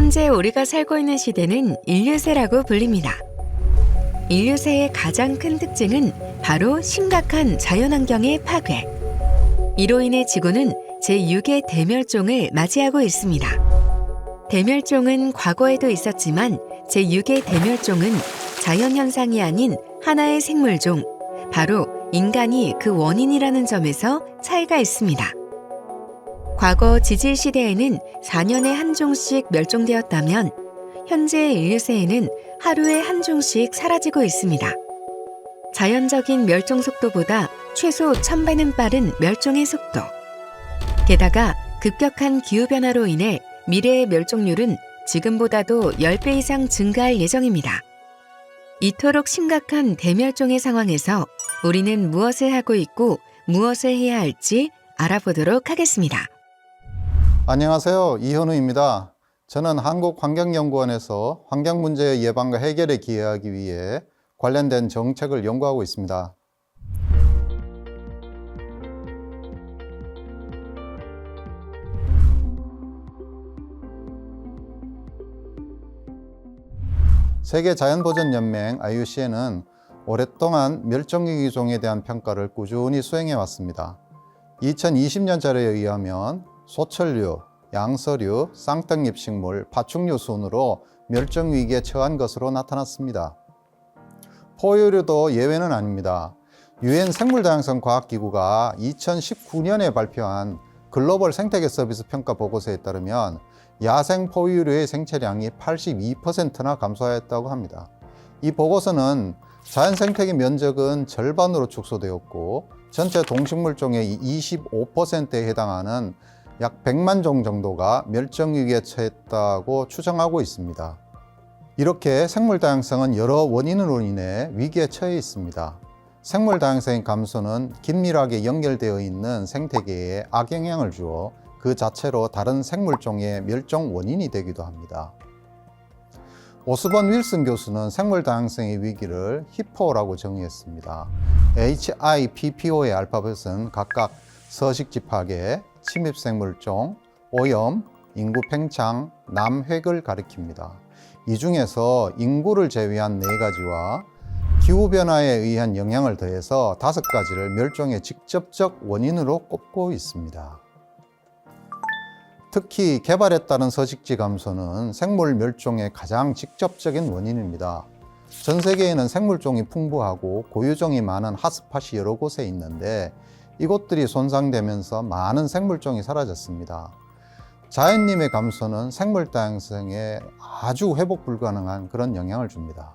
현재 우리가 살고 있는 시대는 인류세라고 불립니다. 인류세의 가장 큰 특징은 바로 심각한 자연환경의 파괴. 이로 인해 지구는 제6의 대멸종을 맞이하고 있습니다. 대멸종은 과거에도 있었지만 제6의 대멸종은 자연현상이 아닌 하나의 생물종, 바로 인간이 그 원인이라는 점에서 차이가 있습니다. 과거 지질 시대에는 4년에 한 종씩 멸종되었다면 현재의 인류세에는 하루에 한 종씩 사라지고 있습니다. 자연적인 멸종 속도보다 최소 1000배는 빠른 멸종의 속도. 게다가 급격한 기후변화로 인해 미래의 멸종률은 지금보다도 10배 이상 증가할 예정입니다. 이토록 심각한 대멸종의 상황에서 우리는 무엇을 하고 있고 무엇을 해야 할지 알아보도록 하겠습니다. 안녕하세요. 이현우입니다. 저는 한국환경연구원에서 환경문제의 예방과 해결에 기여하기 위해 관련된 정책을 연구하고 있습니다. 세계자연보전연맹 IUCN은 오랫동안 멸종위기 종에 대한 평가를 꾸준히 수행해 왔습니다. 2020년 자료에 의하면 소철류, 양서류, 쌍떡잎식물, 파충류 순으로 멸종위기에 처한 것으로 나타났습니다. 포유류도 예외는 아닙니다. 유엔 생물다양성과학기구가 2019년에 발표한 글로벌 생태계 서비스 평가 보고서에 따르면 야생 포유류의 생체량이 82%나 감소하였다고 합니다. 이 보고서는 자연 생태계 면적은 절반으로 축소되었고 전체 동식물종의 25%에 해당하는 약 100만 종 정도가 멸종위기에 처했다고 추정하고 있습니다. 이렇게 생물다양성은 여러 원인으로 인해 위기에 처해 있습니다. 생물다양성의 감소는 긴밀하게 연결되어 있는 생태계에 악영향을 주어 그 자체로 다른 생물종의 멸종 원인이 되기도 합니다. 오스본 윌슨 교수는 생물다양성의 위기를 히포라고 정의했습니다. HIPPO의 알파벳은 각각 서식지 파괴, 침입생물종, 오염, 인구 팽창, 남획을 가리킵니다. 이 중에서 인구를 제외한 4가지와 기후변화에 의한 영향을 더해서 5가지를 멸종의 직접적 원인으로 꼽고 있습니다. 특히 개발에 따른 서식지 감소는 생물 멸종의 가장 직접적인 원인입니다. 전 세계에는 생물종이 풍부하고 고유종이 많은 핫스팟이 여러 곳에 있는데 이곳들이 손상되면서 많은 생물종이 사라졌습니다. 자연림의 감소는 생물 다양성에 아주 회복 불가능한 그런 영향을 줍니다.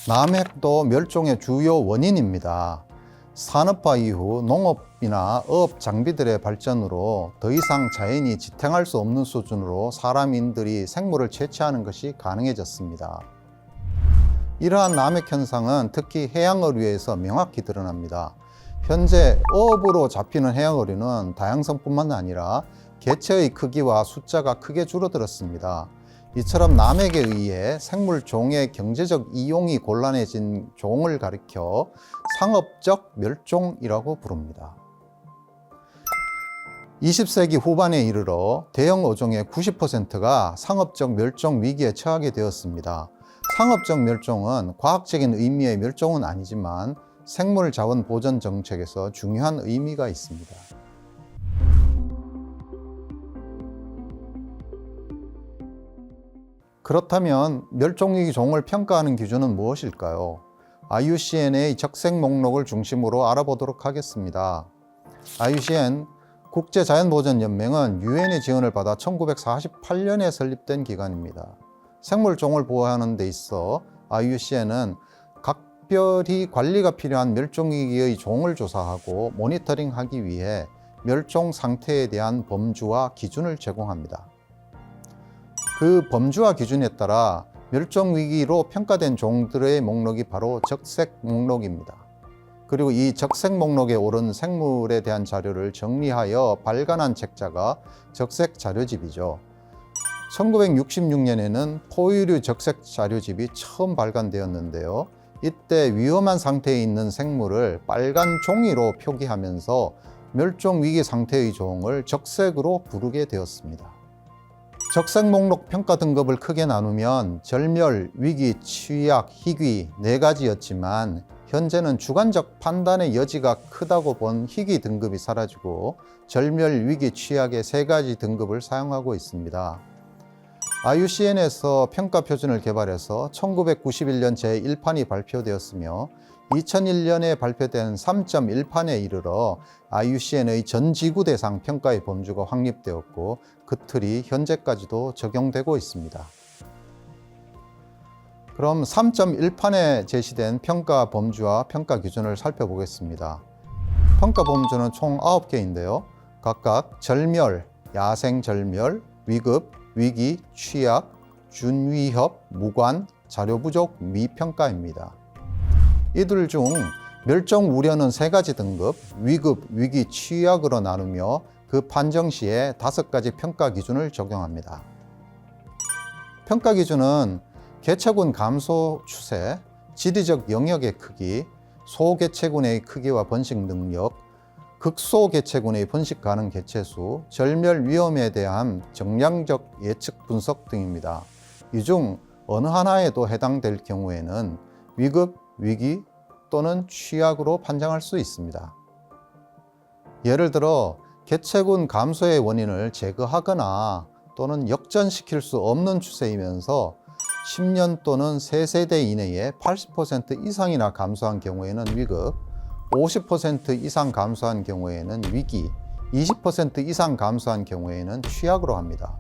남획도 멸종의 주요 원인입니다. 산업화 이후 농업이나 어업 장비들의 발전으로 더 이상 자연이 지탱할 수 없는 수준으로 사람인들이 생물을 채취하는 것이 가능해졌습니다. 이러한 남획 현상은 특히 해양어류에서 명확히 드러납니다. 현재 어업으로 잡히는 해양어류는 다양성뿐만 아니라 개체의 크기와 숫자가 크게 줄어들었습니다. 이처럼 남획에 의해 생물종의 경제적 이용이 곤란해진 종을 가리켜 상업적 멸종이라고 부릅니다. 20세기 후반에 이르러 대형 어종의 90%가 상업적 멸종 위기에 처하게 되었습니다. 상업적 멸종은 과학적인 의미의 멸종은 아니지만 생물 자원 보전 정책에서 중요한 의미가 있습니다. 그렇다면 멸종위기 종을 평가하는 기준은 무엇일까요? IUCN의 적색 목록을 중심으로 알아보도록 하겠습니다. IUCN 국제자연보전연맹은 유엔의 지원을 받아 1948년에 설립된 기관입니다. 생물종을 보호하는 데 있어 IUCN은 각별히 관리가 필요한 멸종위기의 종을 조사하고 모니터링하기 위해 멸종 상태에 대한 범주와 기준을 제공합니다. 그 범주와 기준에 따라 멸종위기로 평가된 종들의 목록이 바로 적색 목록입니다. 그리고 이 적색 목록에 오른 생물에 대한 자료를 정리하여 발간한 책자가 적색 자료집이죠. 1966년에는 포유류 적색 자료집이 처음 발간되었는데요. 이때 위험한 상태에 있는 생물을 빨간 종이로 표기하면서 멸종위기 상태의 종을 적색으로 부르게 되었습니다. 적색 목록 평가 등급을 크게 나누면 절멸, 위기, 취약, 희귀 4가지였지만 현재는 주관적 판단의 여지가 크다고 본 희귀 등급이 사라지고 절멸, 위기, 취약의 3가지 등급을 사용하고 있습니다. IUCN에서 평가 표준을 개발해서 1991년 제1판이 발표되었으며 2001년에 발표된 3.1판에 이르러 IUCN의 전 지구 대상 평가의 범주가 확립되었고 그 틀이 현재까지도 적용되고 있습니다. 그럼 3.1판에 제시된 평가 범주와 평가 기준을 살펴보겠습니다. 평가 범주는 총 9개인데요. 각각 절멸, 야생 절멸, 위급, 위기, 취약, 준위협, 무관, 자료 부족, 미평가입니다. 이들 중 멸종 우려는 3가지 등급, 위급, 위기, 취약으로 나누며 그 판정 시에 5가지 평가 기준을 적용합니다. 평가 기준은 개체군 감소 추세, 지리적 영역의 크기, 소개체군의 크기와 번식 능력, 극소개체군의 번식 가능 개체수, 절멸 위험에 대한 정량적 예측 분석 등입니다. 이 중 어느 하나에도 해당될 경우에는 위급, 위기 또는 취약으로 판정할 수 있습니다. 예를 들어 개체군 감소의 원인을 제거하거나 또는 역전시킬 수 없는 추세이면서 10년 또는 3세대 이내에 80% 이상이나 감소한 경우에는 위급, 50% 이상 감소한 경우에는 위기, 20% 이상 감소한 경우에는 취약으로 합니다.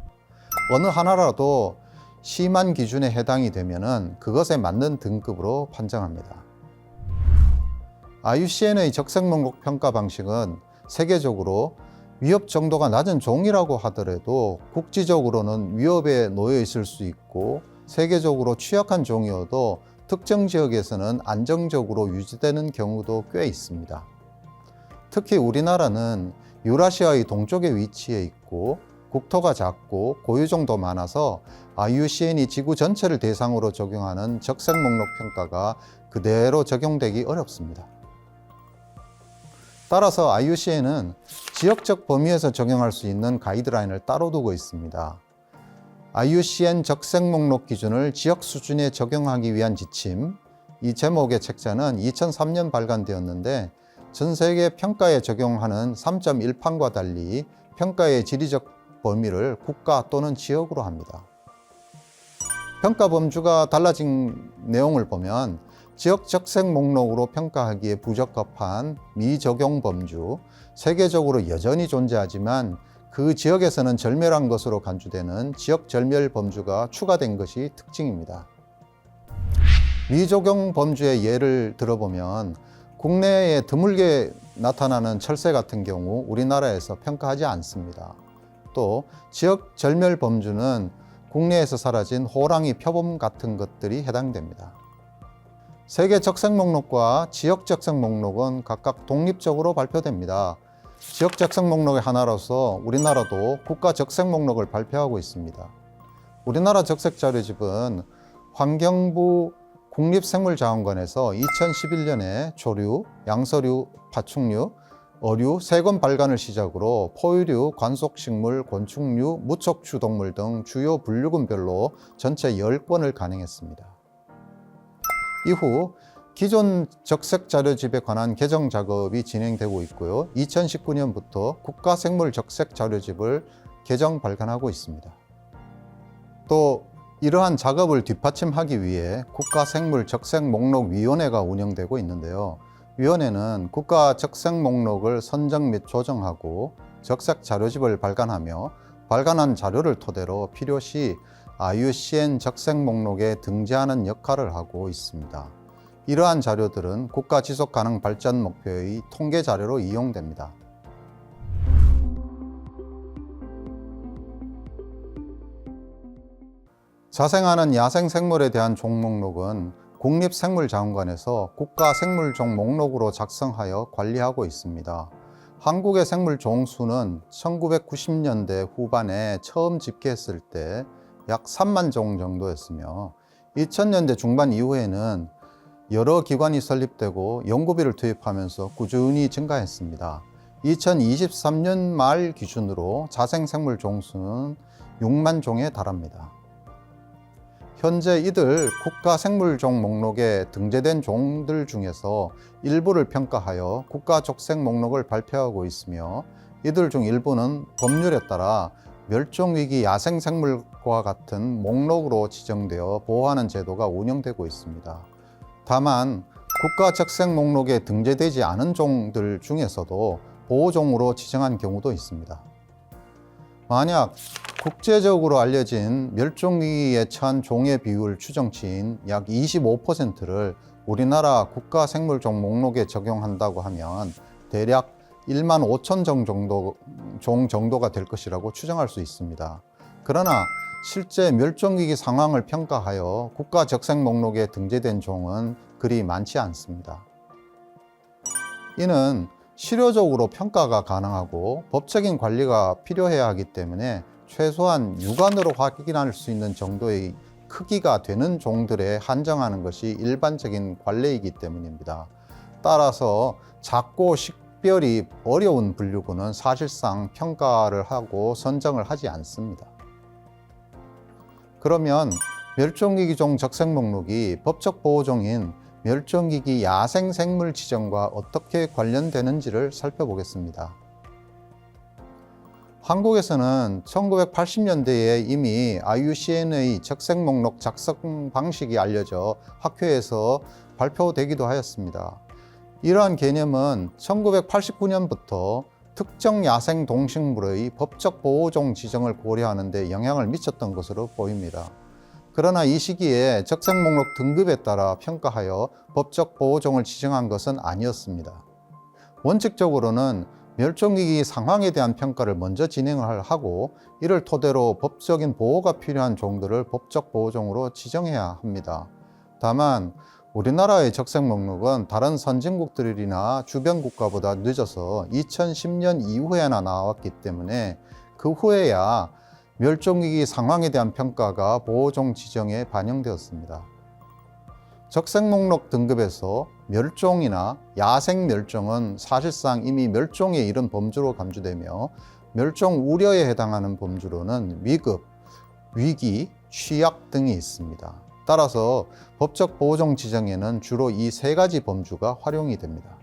어느 하나라도 심한 기준에 해당이 되면 그것에 맞는 등급으로 판정합니다. IUCN의 적색 목록 평가 방식은 세계적으로 위협 정도가 낮은 종이라고 하더라도 국지적으로는 위협에 놓여 있을 수 있고 세계적으로 취약한 종이어도 특정 지역에서는 안정적으로 유지되는 경우도 꽤 있습니다. 특히 우리나라는 유라시아의 동쪽에 위치해 있고 국토가 작고 고유종도 많아서 IUCN이 지구 전체를 대상으로 적용하는 적색 목록 평가가 그대로 적용되기 어렵습니다. 따라서 IUCN은 지역적 범위에서 적용할 수 있는 가이드라인을 따로 두고 있습니다. IUCN 적색 목록 기준을 지역 수준에 적용하기 위한 지침, 이 제목의 책자는 2003년 발간되었는데 전 세계 평가에 적용하는 3.1판과 달리 평가의 지리적 범위를 국가 또는 지역으로 합니다. 평가 범주가 달라진 내용을 보면 지역 적색 목록으로 평가하기에 부적합한 미적용 범주, 세계적으로 여전히 존재하지만 그 지역에서는 절멸한 것으로 간주되는 지역 절멸 범주가 추가된 것이 특징입니다. 미적용 범주의 예를 들어보면 국내에 드물게 나타나는 철새 같은 경우 우리나라에서 평가하지 않습니다. 또 지역 절멸 범주는 국내에서 사라진 호랑이 표범 같은 것들이 해당됩니다. 세계 적색 목록과 지역 적색 목록은 각각 독립적으로 발표됩니다. 지역 적색 목록의 하나로서 우리나라도 국가 적색 목록을 발표하고 있습니다. 우리나라 적색 자료집은 환경부 국립생물자원관에서 2011년에 조류, 양서류, 파충류, 어류 3권 발간을 시작으로 포유류, 관속식물, 곤충류, 무척추 동물 등 주요 분류군별로 전체 10권을 간행했습니다. 이후 기존 적색 자료집에 관한 개정 작업이 진행되고 있고요. 2019년부터 국가생물 적색 자료집을 개정 발간하고 있습니다. 또 이러한 작업을 뒷받침하기 위해 국가생물 적색 목록위원회가 운영되고 있는데요. 위원회는 국가 적색 목록을 선정 및 조정하고 적색 자료집을 발간하며 발간한 자료를 토대로 필요시 IUCN 적색 목록에 등재하는 역할을 하고 있습니다. 이러한 자료들은 국가 지속 가능 발전 목표의 통계 자료로 이용됩니다. 자생하는 야생 생물에 대한 종목록은 국립생물자원관에서 국가생물종 목록으로 작성하여 관리하고 있습니다. 한국의 생물종 수는 1990년대 후반에 처음 집계했을 때 약 3만 종 정도였으며 2000년대 중반 이후에는 여러 기관이 설립되고 연구비를 투입하면서 꾸준히 증가했습니다. 2023년 말 기준으로 자생생물 종수는 6만 종에 달합니다. 현재 이들 국가생물종 목록에 등재된 종들 중에서 일부를 평가하여 국가적색 목록을 발표하고 있으며, 이들 중 일부는 법률에 따라 멸종위기 야생생물과 같은 목록으로 지정되어 보호하는 제도가 운영되고 있습니다. 다만 국가적색 목록에 등재되지 않은 종들 중에서도 보호종으로 지정한 경우도 있습니다. 만약 국제적으로 알려진 멸종위기에 처한 종의 비율 추정치인 약 25%를 우리나라 국가생물종 목록에 적용한다고 하면 대략 1만 5천 종 정도가 될 것이라고 추정할 수 있습니다. 그러나 실제 멸종위기 상황을 평가하여 국가적색 목록에 등재된 종은 그리 많지 않습니다. 이는 실효적으로 평가가 가능하고 법적인 관리가 필요해야 하기 때문에 최소한 육안으로 확인할 수 있는 정도의 크기가 되는 종들에 한정하는 것이 일반적인 관례이기 때문입니다. 따라서 작고 식별이 어려운 분류군은 사실상 평가를 하고 선정을 하지 않습니다. 그러면 멸종위기종 적색 목록이 법적 보호종인 멸종위기 야생생물 지정과 어떻게 관련되는지를 살펴보겠습니다. 한국에서는 1980년대에 이미 IUCN의 적색 목록 작성 방식이 알려져 학회에서 발표되기도 하였습니다. 이러한 개념은 1989년부터 특정 야생 동식물의 법적 보호종 지정을 고려하는 데 영향을 미쳤던 것으로 보입니다. 그러나 이 시기에 적색 목록 등급에 따라 평가하여 법적 보호종을 지정한 것은 아니었습니다. 원칙적으로는 멸종위기 상황에 대한 평가를 먼저 진행을 하고, 이를 토대로 법적인 보호가 필요한 종들을 법적 보호종으로 지정해야 합니다. 다만 우리나라의 적색 목록은 다른 선진국들이나 주변 국가보다 늦어서 2010년 이후에나 나왔기 때문에 그 후에야 멸종위기 상황에 대한 평가가 보호종 지정에 반영되었습니다. 적색 목록 등급에서 멸종이나 야생 멸종은 사실상 이미 멸종에 이른 범주로 간주되며, 멸종 우려에 해당하는 범주로는 위급, 위기, 취약 등이 있습니다. 따라서 법적 보호종 지정에는 주로 이 세 가지 범주가 활용이 됩니다.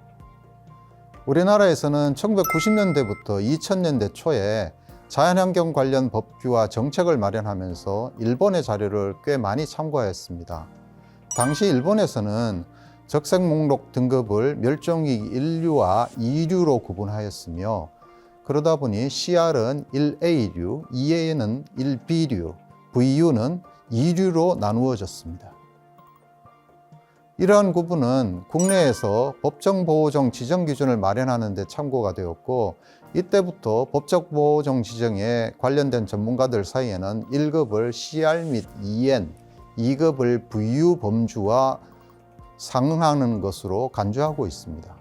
우리나라에서는 1990년대부터 2000년대 초에 자연환경 관련 법규와 정책을 마련하면서 일본의 자료를 꽤 많이 참고하였습니다. 당시 일본에서는 적색 목록 등급을 멸종위기 1류와 2류로 구분하였으며, 그러다 보니 CR은 1A류, 2A는 1B류, VU는 2류로 나누어졌습니다. 이러한 구분은 국내에서 법정 보호종 지정 기준을 마련하는 데 참고가 되었고, 이때부터 법적 보호종 지정에 관련된 전문가들 사이에는 1급을 CR 및 EN, 2급을 VU 범주와 상응하는 것으로 간주하고 있습니다.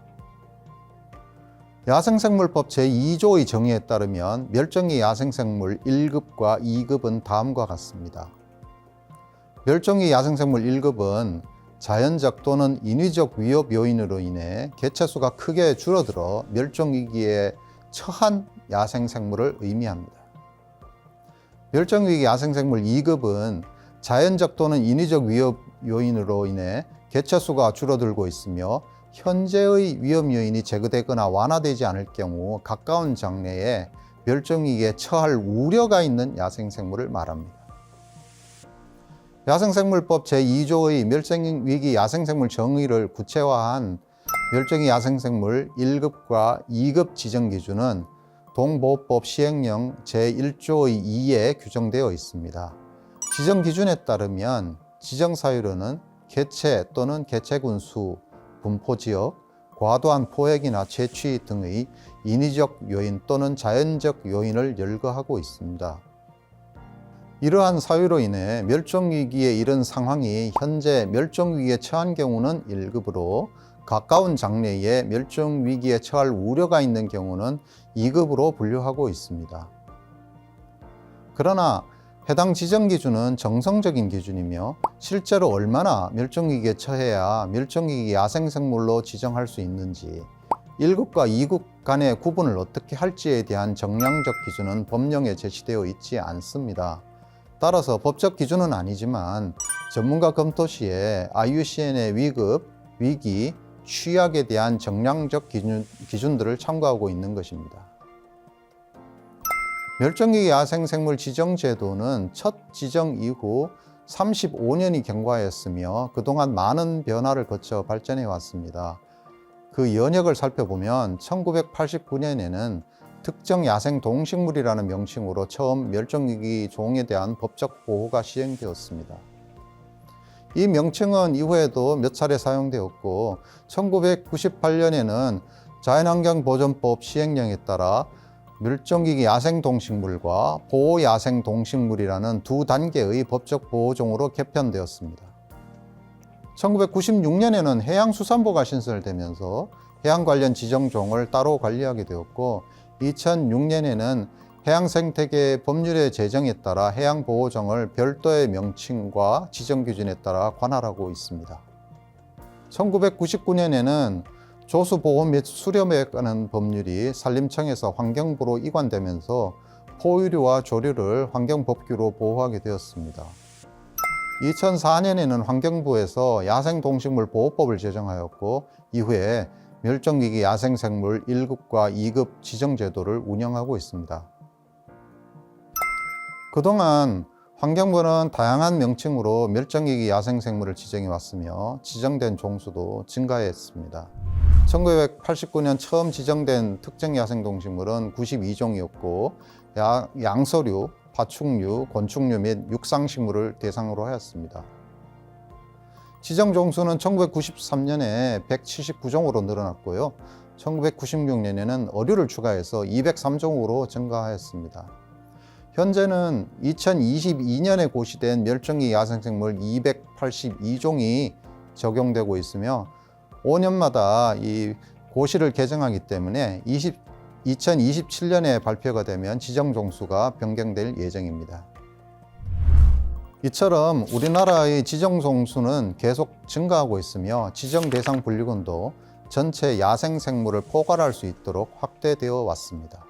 야생생물법 제2조의 정의에 따르면 멸종위 야생생물 1급과 2급은 다음과 같습니다. 멸종위 야생생물 1급은 자연적 또는 인위적 위협 요인으로 인해 개체수가 크게 줄어들어 멸종위기에 처한 야생생물을 의미합니다. 멸종위기 야생생물 2급은 자연적 또는 인위적 위협 요인으로 인해 개체수가 줄어들고 있으며, 현재의 위험 요인이 제거되거나 완화되지 않을 경우 가까운 장래에 멸종위기에 처할 우려가 있는 야생생물을 말합니다. 야생생물법 제2조의 멸종위기 야생생물 정의를 구체화한 멸종위 야생생물 1급과 2급 지정 기준은 동보호법 시행령 제1조의 2에 규정되어 있습니다. 지정 기준에 따르면 지정 사유로는 개체 또는 개체군 수, 분포 지역, 과도한 포획이나 채취 등의 인위적 요인 또는 자연적 요인을 열거하고 있습니다. 이러한 사유로 인해 멸종위기에 이른 상황이 현재 멸종위기에 처한 경우는 1급으로, 가까운 장래에 멸종위기에 처할 우려가 있는 경우는 2급으로 분류하고 있습니다. 그러나 해당 지정 기준은 정성적인 기준이며, 실제로 얼마나 멸종위기에 처해야 멸종위기 야생생물로 지정할 수 있는지, 1급과 2급 간의 구분을 어떻게 할지에 대한 정량적 기준은 법령에 제시되어 있지 않습니다. 따라서 법적 기준은 아니지만 전문가 검토 시에 IUCN의 위급, 위기, 취약에 대한 정량적 기준들을 참고하고 있는 것입니다. 멸종위기 야생생물 지정제도는 첫 지정 이후 35년이 경과했으며 그동안 많은 변화를 거쳐 발전해 왔습니다. 그 연역을 살펴보면 1989년에는 특정 야생 동식물이라는 명칭으로 처음 멸종위기 종에 대한 법적 보호가 시행되었습니다. 이 명칭은 이후에도 몇 차례 사용되었고 1998년에는 자연환경보전법 시행령에 따라 멸종위기 야생동식물과 보호야생동식물이라는 두 단계의 법적 보호종으로 개편되었습니다. 1996년에는 해양수산부가 신설되면서 해양 관련 지정종을 따로 관리하게 되었고 2006년에는 해양생태계 법률의 제정에 따라 해양보호종을 별도의 명칭과 지정기준에 따라 관할하고 있습니다. 1999년에는 조수보호 및 수렴에 관한 법률이 산림청에서 환경부로 이관되면서 포유류와 조류를 환경법규로 보호하게 되었습니다. 2004년에는 환경부에서 야생동식물 보호법을 제정하였고 이후에 멸종위기 야생생물 1급과 2급 지정제도를 운영하고 있습니다. 그동안 환경부는 다양한 명칭으로 멸종위기 야생생물을 지정해 왔으며 지정된 종수도 증가했습니다. 1989년 처음 지정된 특정 야생동식물은 92종이었고 양서류, 파충류, 곤충류 및 육상식물을 대상으로 하였습니다. 지정 종수는 1993년에 179종으로 늘어났고요. 1996년에는 어류를 추가해서 203종으로 증가하였습니다. 현재는 2022년에 고시된 멸종위기 야생생물 282종이 적용되고 있으며 5년마다 이 고시를 개정하기 때문에 2027년에 발표가 되면 지정 종수가 변경될 예정입니다. 이처럼 우리나라의 지정 종수는 계속 증가하고 있으며 지정 대상 분류군도 전체 야생생물을 포괄할 수 있도록 확대되어 왔습니다.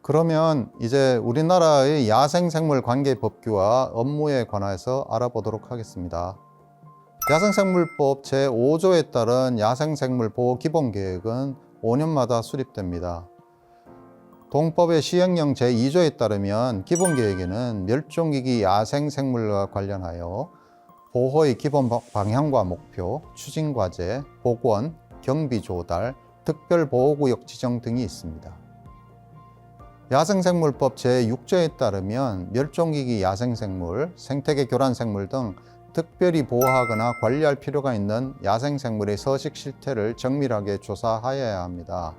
그러면 이제 우리나라의 야생생물 관계 법규와 업무에 관해서 알아보도록 하겠습니다. 야생생물법 제5조에 따른 야생생물 보호 기본계획은 5년마다 수립됩니다. 동법의 시행령 제2조에 따르면 기본계획에는 멸종위기 야생생물과 관련하여 보호의 기본 방향과 목표, 추진과제, 복원, 경비 조달, 특별보호구역 지정 등이 있습니다. 야생생물법 제6조에 따르면 멸종위기 야생생물, 생태계 교란생물 등 특별히 보호하거나 관리할 필요가 있는 야생생물의 서식 실태를 정밀하게 조사하여야 합니다.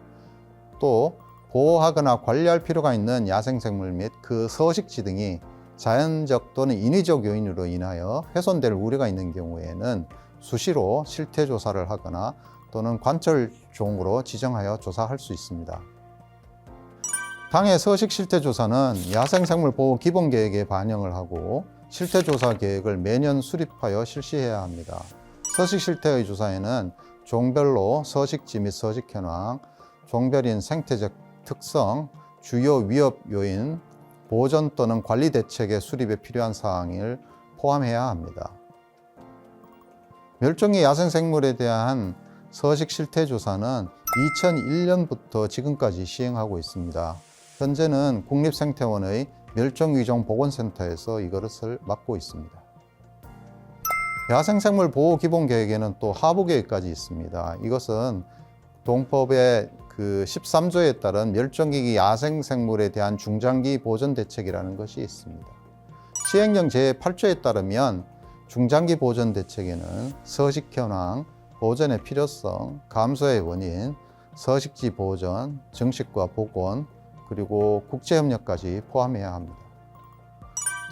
또 보호하거나 관리할 필요가 있는 야생생물 및 그 서식지 등이 자연적 또는 인위적 요인으로 인하여 훼손될 우려가 있는 경우에는 수시로 실태 조사를 하거나 또는 관철종으로 지정하여 조사할 수 있습니다. 당해 서식 실태 조사는 야생생물 보호 기본계획에 반영을 하고 실태조사 계획을 매년 수립하여 실시해야 합니다. 서식 실태의 조사에는 종별로 서식지 및 서식 현황, 종별인 생태적 특성, 주요 위협 요인, 보전 또는 관리 대책의 수립에 필요한 사항을 포함해야 합니다. 멸종위 야생생물에 대한 서식 실태 조사는 2001년부터 지금까지 시행하고 있습니다. 현재는 국립생태원의 멸종위종 보건센터에서 이것을 맡고 있습니다. 야생생물 보호 기본계획에는 또 하부계획까지 있습니다. 이것은 동법의 13조에 따른 멸종위기 야생생물에 대한 중장기 보전 대책이라는 것이 있습니다. 시행령 제8조에 따르면 중장기 보전 대책에는 서식 현황, 보전의 필요성, 감소의 원인, 서식지 보전, 증식과 복원, 그리고 국제협력까지 포함해야 합니다.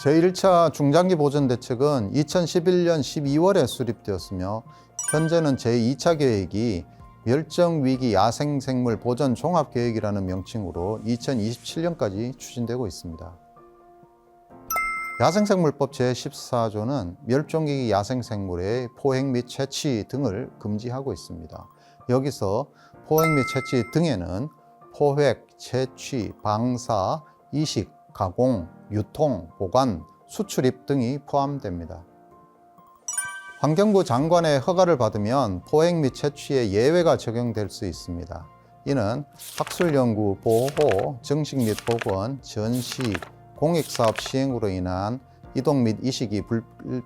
제1차 중장기 보전 대책은 2011년 12월에 수립되었으며 현재는 제2차 계획이 멸종위기 야생생물 보전 종합계획이라는 명칭으로 2027년까지 추진되고 있습니다. 야생생물법 제14조는 멸종위기 야생생물의 포획 및 채취 등을 금지하고 있습니다. 여기서 포획 및 채취 등에는 포획, 채취, 방사, 이식, 가공, 유통, 보관, 수출입 등이 포함됩니다. 환경부 장관의 허가를 받으면 포획 및 채취에 예외가 적용될 수 있습니다. 이는 학술연구, 보호, 증식 및 복원, 전시, 공익사업 시행으로 인한 이동 및 이식이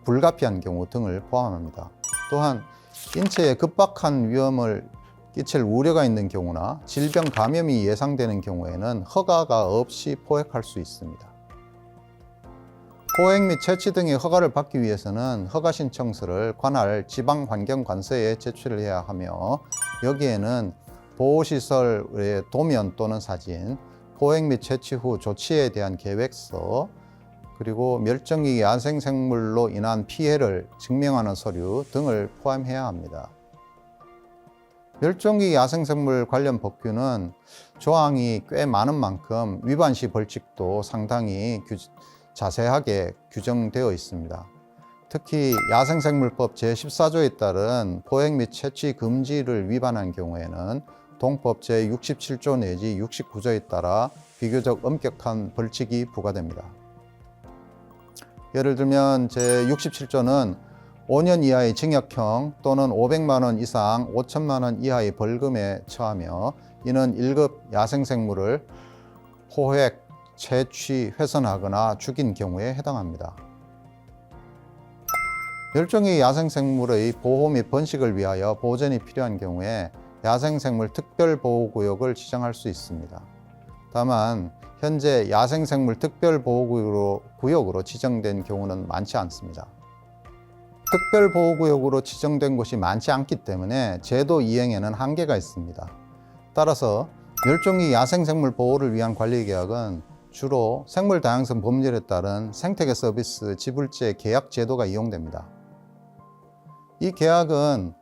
불가피한 경우 등을 포함합니다. 또한 인체에 급박한 위험을 끼칠 우려가 있는 경우나 질병 감염이 예상되는 경우에는 허가가 없이 포획할 수 있습니다. 포획 및 채취 등의 허가를 받기 위해서는 허가 신청서를 관할 지방환경관서에 제출을 해야 하며, 여기에는 보호시설의 도면 또는 사진, 포획 및 채취 후 조치에 대한 계획서, 그리고 멸종위기 야생생물로 인한 피해를 증명하는 서류 등을 포함해야 합니다. 멸종위기 야생생물 관련 법규는 조항이 꽤 많은 만큼 위반 시 벌칙도 상당히 자세하게 규정되어 있습니다. 특히 야생생물법 제14조에 따른 포획 및 채취 금지를 위반한 경우에는 동법 제67조 내지 69조에 따라 비교적 엄격한 벌칙이 부과됩니다. 예를 들면 제67조는 5년 이하의 징역형 또는 500만 원 이상 5천만 원 이하의 벌금에 처하며, 이는 1급 야생생물을 포획, 채취, 훼손하거나 죽인 경우에 해당합니다. 멸종위기 야생생물의 보호 및 번식을 위하여 보전이 필요한 경우에 야생생물 특별보호구역을 지정할 수 있습니다. 다만 현재 야생생물 특별보호구역으로 지정된 경우는 많지 않습니다. 특별보호구역으로 지정된 곳이 많지 않기 때문에 제도 이행에는 한계가 있습니다. 따라서 멸종위기 야생생물 보호를 위한 관리계약은 주로 생물다양성 법률에 따른 생태계 서비스 지불제 계약 제도가 이용됩니다. 이 계약은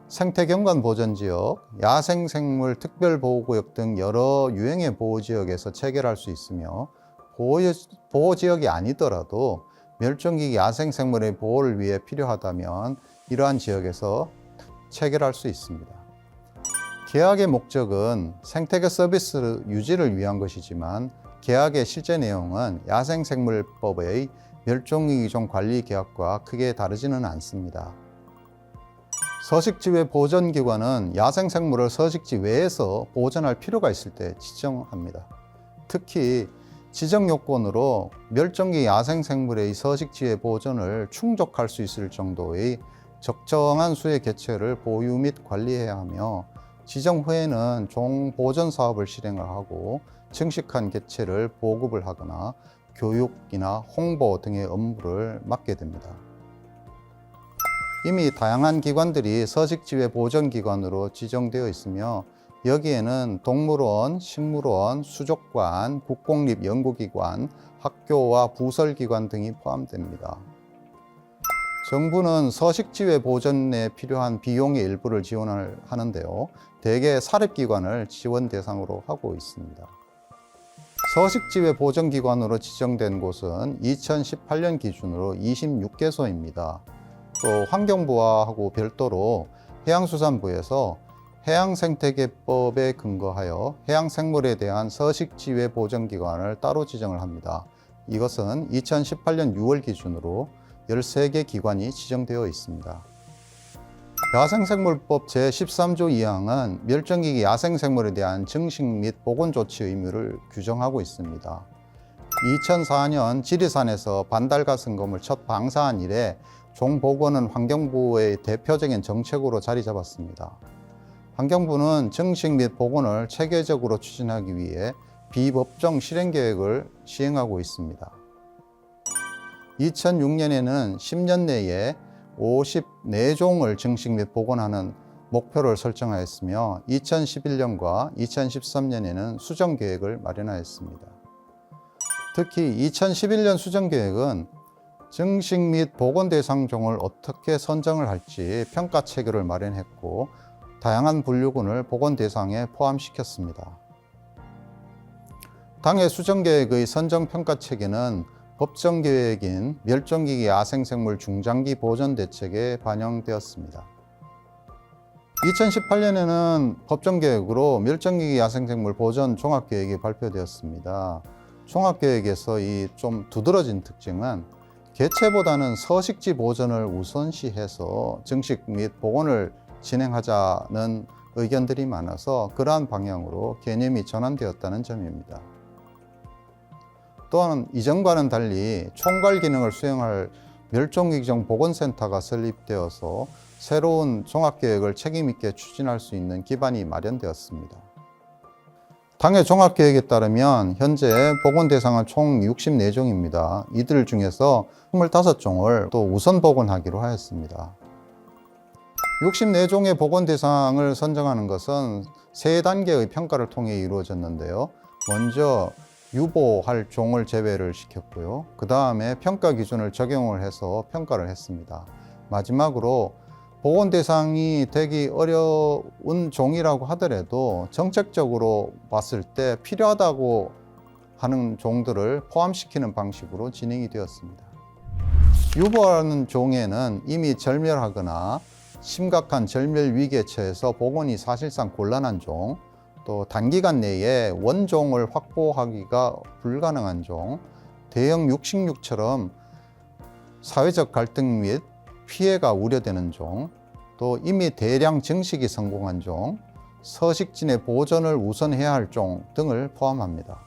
생태경관 보전지역, 야생생물 특별보호구역 등 여러 유형의 보호지역에서 체결할 수 있으며, 보호지역이 아니더라도 멸종위기 야생생물의 보호를 위해 필요하다면 이러한 지역에서 체결할 수 있습니다. 계약의 목적은 생태계 서비스 유지를 위한 것이지만, 계약의 실제 내용은 야생생물법의 멸종위기종 관리계약과 크게 다르지는 않습니다. 서식지 외 보전기관은 야생생물을 서식지 외에서 보존할 필요가 있을 때 지정합니다. 특히 지정요건으로 멸종위기 야생생물의 서식지의 보존을 충족할 수 있을 정도의 적정한 수의 개체를 보유 및 관리해야 하며, 지정 후에는 종 보존 사업을 실행을 하고 증식한 개체를 보급을 하거나 교육이나 홍보 등의 업무를 맡게 됩니다. 이미 다양한 기관들이 서식지외 보전기관으로 지정되어 있으며, 여기에는 동물원, 식물원, 수족관, 국공립연구기관, 학교와 부설기관 등이 포함됩니다. 정부는 서식지외 보전에 필요한 비용의 일부를 지원을 하는데요, 대개 사립기관을 지원 대상으로 하고 있습니다. 서식지외 보전기관으로 지정된 곳은 2018년 기준으로 26개소입니다. 또 환경부하고 별도로 해양수산부에서 해양생태계법에 근거하여 해양생물에 대한 서식지외 보전기관을 따로 지정을 합니다. 이것은 2018년 6월 기준으로 13개 기관이 지정되어 있습니다. 야생생물법 제13조 2항은 멸종위기 야생생물에 대한 증식 및 보건 조치 의무를 규정하고 있습니다. 2004년 지리산에서 반달가 승검을 첫 방사한 이래 종보건은 환경부의 대표적인 정책으로 자리 잡았습니다. 환경부는 증식 및 보건을 체계적으로 추진하기 위해 비법정 실행계획을 시행하고 있습니다. 2006년에는 10년 내에 54종을 증식 및 복원하는 목표를 설정하였으며, 2011년과 2013년에는 수정계획을 마련하였습니다. 특히 2011년 수정계획은 증식 및 복원 대상 종을 어떻게 선정을 할지 평가 체계를 마련했고, 다양한 분류군을 복원 대상에 포함시켰습니다. 당해 수정계획의 선정 평가 체계는 법정계획인 멸종위기 야생생물 중장기 보전 대책에 반영되었습니다. 2018년에는 법정계획으로 멸종위기 야생생물 보전 종합계획이 발표되었습니다. 종합계획에서 이 좀 두드러진 특징은 개체보다는 서식지 보전을 우선시해서 증식 및 복원을 진행하자는 의견들이 많아서 그러한 방향으로 개념이 전환되었다는 점입니다. 또한 이전과는 달리 총괄 기능을 수행할 멸종위기종 보건센터가 설립되어서 새로운 종합계획을 책임있게 추진할 수 있는 기반이 마련되었습니다. 당의 종합계획에 따르면 현재 복원 대상은 총 64종입니다. 이들 중에서 25종을 또 우선 복원하기로 하였습니다. 64종의 복원 대상을 선정하는 것은 3단계의 평가를 통해 이루어졌는데요. 먼저 유보할 종을 제외를 시켰고요. 그 다음에 평가 기준을 적용을 해서 평가를 했습니다. 마지막으로 복원 대상이 되기 어려운 종이라고 하더라도 정책적으로 봤을 때 필요하다고 하는 종들을 포함시키는 방식으로 진행이 되었습니다. 유보하는 종에는 이미 절멸하거나 심각한 절멸 위기에 처해서 복원이 사실상 곤란한 종, 또 단기간 내에 원종을 확보하기가 불가능한 종, 대형 육식류처럼 사회적 갈등 및 피해가 우려되는 종, 또 이미 대량 증식이 성공한 종, 서식진의 보존을 우선해야 할 종 등을 포함합니다.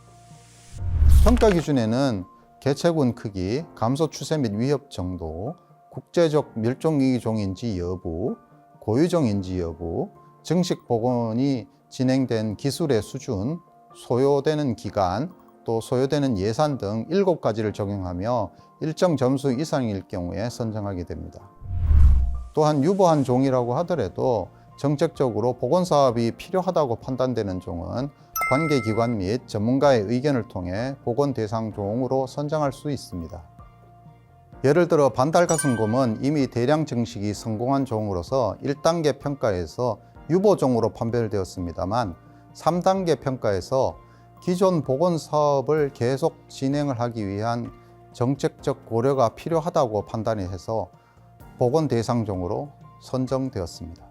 평가 기준에는 개체군 크기, 감소 추세 및 위협 정도, 국제적 멸종위기 종인지 여부, 고유종인지 여부, 증식 복원이 진행된 기술의 수준, 소요되는 기간, 또 소요되는 예산 등 7가지를 적용하며 일정 점수 이상일 경우에 선정하게 됩니다. 또한 유보한 종이라고 하더라도 정책적으로 복원 사업이 필요하다고 판단되는 종은 관계기관 및 전문가의 의견을 통해 복원 대상 종으로 선정할 수 있습니다. 예를 들어 반달가슴곰은 이미 대량 증식이 성공한 종으로서 1단계 평가에서 유보종으로 판별되었습니다만 3단계 평가에서 기존 복원 사업을 계속 진행을 하기 위한 정책적 고려가 필요하다고 판단이 해서 복원 대상종으로 선정되었습니다.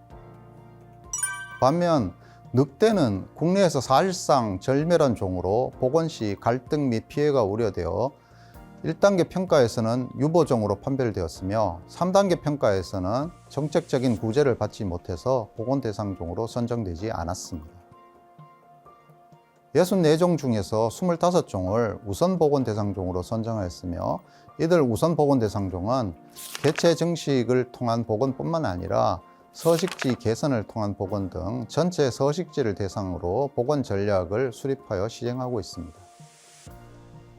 반면 늑대는 국내에서 사실상 절멸한 종으로 복원 시 갈등 및 피해가 우려되어 1단계 평가에서는 유보종으로 판별되었으며 3단계 평가에서는 정책적인 구제를 받지 못해서 복원 대상종으로 선정되지 않았습니다. 64종 중에서 25종을 우선 복원 대상종으로 선정하였으며 이들 우선 복원 대상종은 개체 증식을 통한 복원뿐만 아니라 서식지 개선을 통한 복원 등 전체 서식지를 대상으로 복원 전략을 수립하여 시행하고 있습니다.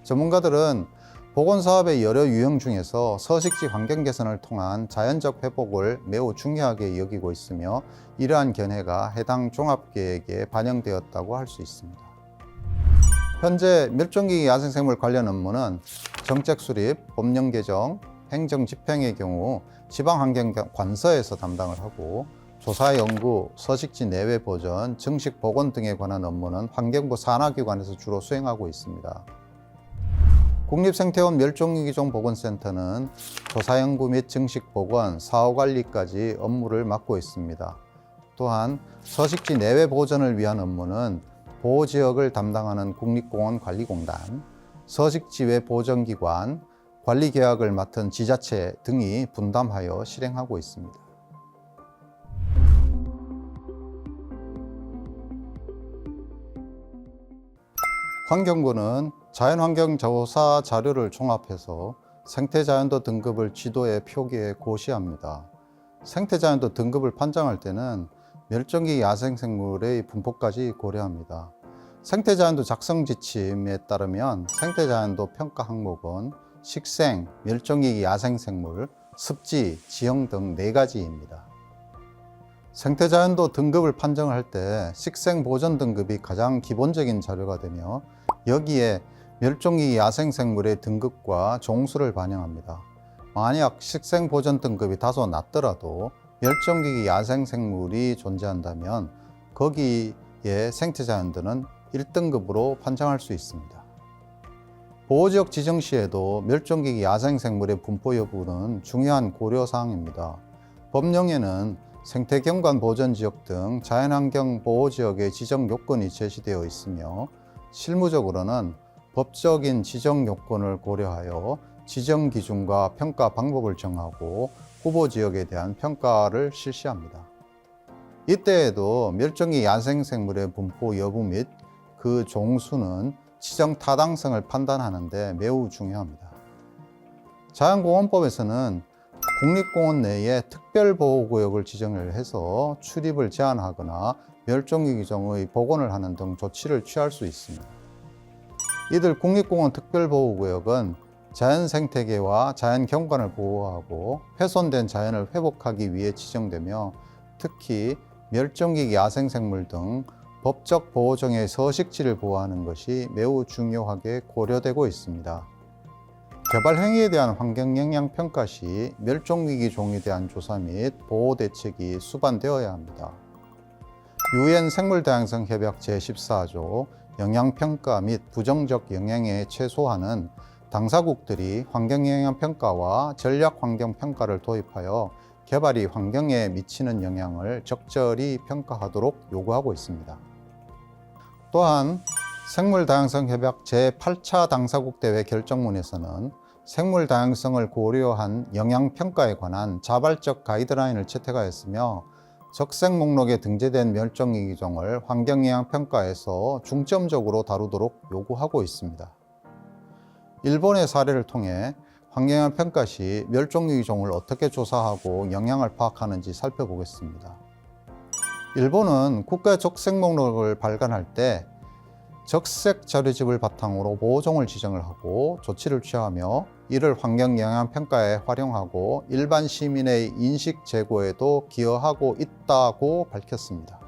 전문가들은 복원 사업의 여러 유형 중에서 서식지 환경 개선을 통한 자연적 회복을 매우 중요하게 여기고 있으며 이러한 견해가 해당 종합계획에 반영되었다고 할 수 있습니다. 현재 멸종위기 야생생물 관련 업무는 정책 수립, 법령 개정, 행정 집행의 경우 지방환경관서에서 담당을 하고 조사 연구, 서식지 내외 보전, 증식 복원 등에 관한 업무는 환경부 산하기관에서 주로 수행하고 있습니다. 국립생태원 멸종위기종 보건센터는 조사 연구 및 증식 복원, 사후 관리까지 업무를 맡고 있습니다. 또한 서식지 내외 보전을 위한 업무는 보호지역을 담당하는 국립공원관리공단, 서식지 외 보전기관, 관리계약을 맡은 지자체 등이 분담하여 실행하고 있습니다. 환경부는 자연환경조사 자료를 종합해서 생태자연도 등급을 지도에 표기해 고시합니다. 생태자연도 등급을 판정할 때는 멸종위기 야생생물의 분포까지 고려합니다. 생태자연도 작성 지침에 따르면 생태자연도 평가 항목은 식생, 멸종위기 야생생물, 습지, 지형 등 4가지입니다. 생태자연도 등급을 판정할 때 식생보전 등급이 가장 기본적인 자료가 되며 여기에 멸종위기 야생생물의 등급과 종수를 반영합니다. 만약 식생보전 등급이 다소 낮더라도 멸종위기 야생생물이 존재한다면 거기에 생태자연도는 1등급으로 판정할 수 있습니다. 보호지역 지정 시에도 멸종위기 야생생물의 분포 여부는 중요한 고려사항입니다. 법령에는 생태경관 보전지역 등 자연환경 보호지역의 지정 요건이 제시되어 있으며 실무적으로는 법적인 지정 요건을 고려하여 지정 기준과 평가 방법을 정하고 후보지역에 대한 평가를 실시합니다. 이때에도 멸종위기 야생생물의 분포 여부 및 그 종수는 지정 타당성을 판단하는 데 매우 중요합니다. 자연공원법에서는 국립공원 내에 특별보호구역을 지정을 해서 출입을 제한하거나 멸종위기종의 복원을 하는 등 조치를 취할 수 있습니다. 이들 국립공원 특별보호구역은 자연생태계와 자연경관을 보호하고 훼손된 자연을 회복하기 위해 지정되며 특히 멸종위기 야생생물 등 법적 보호종의 서식지를 보호하는 것이 매우 중요하게 고려되고 있습니다. 개발 행위에 대한 환경영향평가 시 멸종위기 종에 대한 조사 및 보호 대책이 수반되어야 합니다. UN 생물다양성 협약 제14조 영향평가 및 부정적 영향에 최소화는 당사국들이 환경영향평가와 전략환경평가를 도입하여 개발이 환경에 미치는 영향을 적절히 평가하도록 요구하고 있습니다. 또한 생물다양성 협약 제8차 당사국 대회 결정문에서는 생물다양성을 고려한 영향평가에 관한 자발적 가이드라인을 채택하였으며 적색 목록에 등재된 멸종위기종을 환경영향평가에서 중점적으로 다루도록 요구하고 있습니다. 일본의 사례를 통해 환경영향평가 시 멸종위기종을 어떻게 조사하고 영향을 파악하는지 살펴보겠습니다. 일본은 국가 적색 목록을 발간할 때 적색 자료집을 바탕으로 보호종을 지정을 하고 조치를 취하며 이를 환경영향평가에 활용하고 일반 시민의 인식 제고에도 기여하고 있다고 밝혔습니다.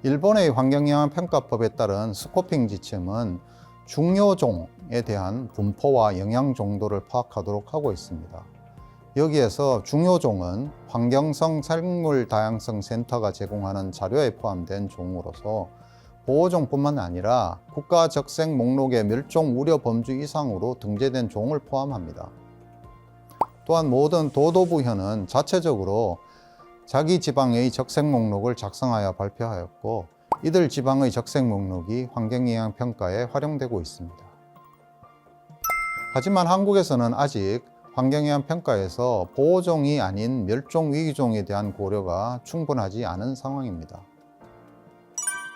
일본의 환경영향평가법에 따른 스코핑 지침은 중요종에 대한 분포와 영향 정도를 파악하도록 하고 있습니다. 여기에서 중요종은 환경성 생물다양성 센터가 제공하는 자료에 포함된 종으로서 보호종뿐만 아니라 국가 적색 목록의 멸종 우려 범주 이상으로 등재된 종을 포함합니다. 또한 모든 도도부현은 자체적으로 자기 지방의 적색 목록을 작성하여 발표하였고 이들 지방의 적색 목록이 환경영향평가에 활용되고 있습니다. 하지만 한국에서는 아직 환경영향평가에서 보호종이 아닌 멸종위기종에 대한 고려가 충분하지 않은 상황입니다.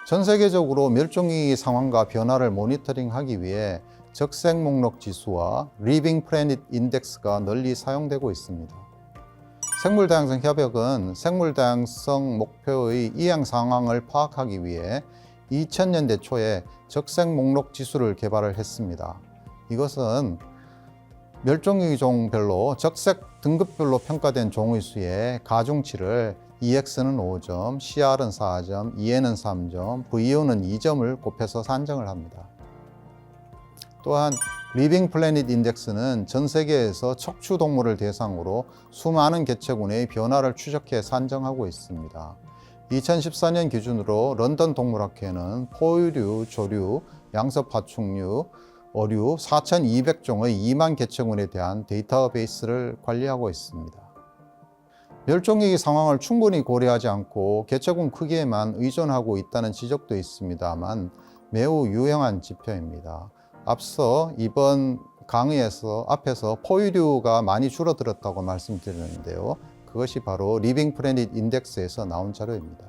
전 세계적으로 멸종위기 상황과 변화를 모니터링하기 위해 적색 목록 지수와 리빙 플래닛 인덱스가 널리 사용되고 있습니다. 생물다양성 협약은 생물다양성 목표의 이행 상황을 파악하기 위해 2000년대 초에 적색 목록 지수를 개발을 했습니다. 이것은 멸종위기 종별로 적색 등급별로 평가된 종의 수의 가중치를 EX는 5점, CR은 4점, EN은 3점, VO는 2점을 곱해서 산정을 합니다. 또한 리빙 플래닛 인덱스는 전 세계에서 척추동물을 대상으로 수많은 개체군의 변화를 추적해 산정하고 있습니다. 2014년 기준으로 런던 동물학회는 포유류, 조류, 양서파충류, 어류 4,200종의 2만 개체군에 대한 데이터베이스를 관리하고 있습니다. 멸종위기 상황을 충분히 고려하지 않고 개체군 크기에만 의존하고 있다는 지적도 있습니다만 매우 유용한 지표입니다. 앞서 이번 강의에서 앞에서 포유류가 많이 줄어들었다고 말씀드렸는데요. 그것이 바로 리빙 플래닛 인덱스에서 나온 자료입니다.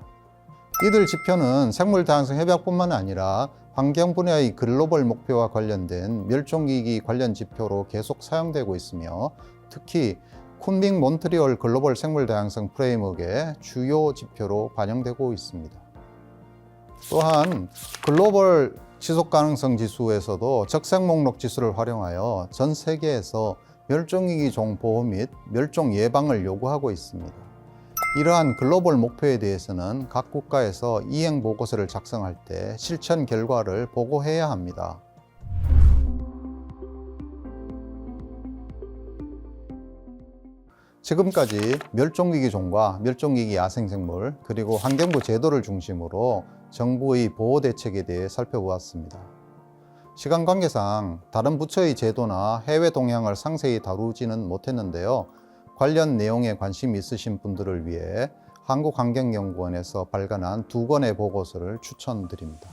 이들 지표는 생물다양성 협약뿐만 아니라 환경 분야의 글로벌 목표와 관련된 멸종위기 관련 지표로 계속 사용되고 있으며 특히 쿤밍 몬트리올 글로벌 생물다양성 프레임워크의 주요 지표로 반영되고 있습니다. 또한 글로벌 지속가능성 지수에서도 적색 목록 지수를 활용하여 전 세계에서 멸종위기 종 보호 및 멸종 예방을 요구하고 있습니다. 이러한 글로벌 목표에 대해서는 각 국가에서 이행 보고서를 작성할 때 실천 결과를 보고해야 합니다. 지금까지 멸종위기 종과 멸종위기 야생생물 그리고 환경부 제도를 중심으로 정부의 보호 대책에 대해 살펴보았습니다. 시간 관계상 다른 부처의 제도나 해외 동향을 상세히 다루지는 못했는데요. 관련 내용에 관심이 있으신 분들을 위해 한국환경연구원에서 발간한 2권의 보고서를 추천드립니다.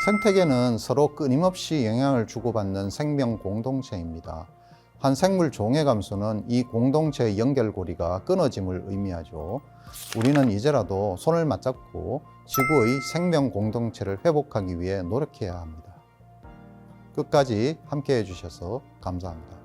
생태계는 서로 끊임없이 영향을 주고받는 생명 공동체입니다. 한 생물 종의 감소는 이 공동체의 연결고리가 끊어짐을 의미하죠. 우리는 이제라도 손을 맞잡고 지구의 생명 공동체를 회복하기 위해 노력해야 합니다. 끝까지 함께 해주셔서 감사합니다.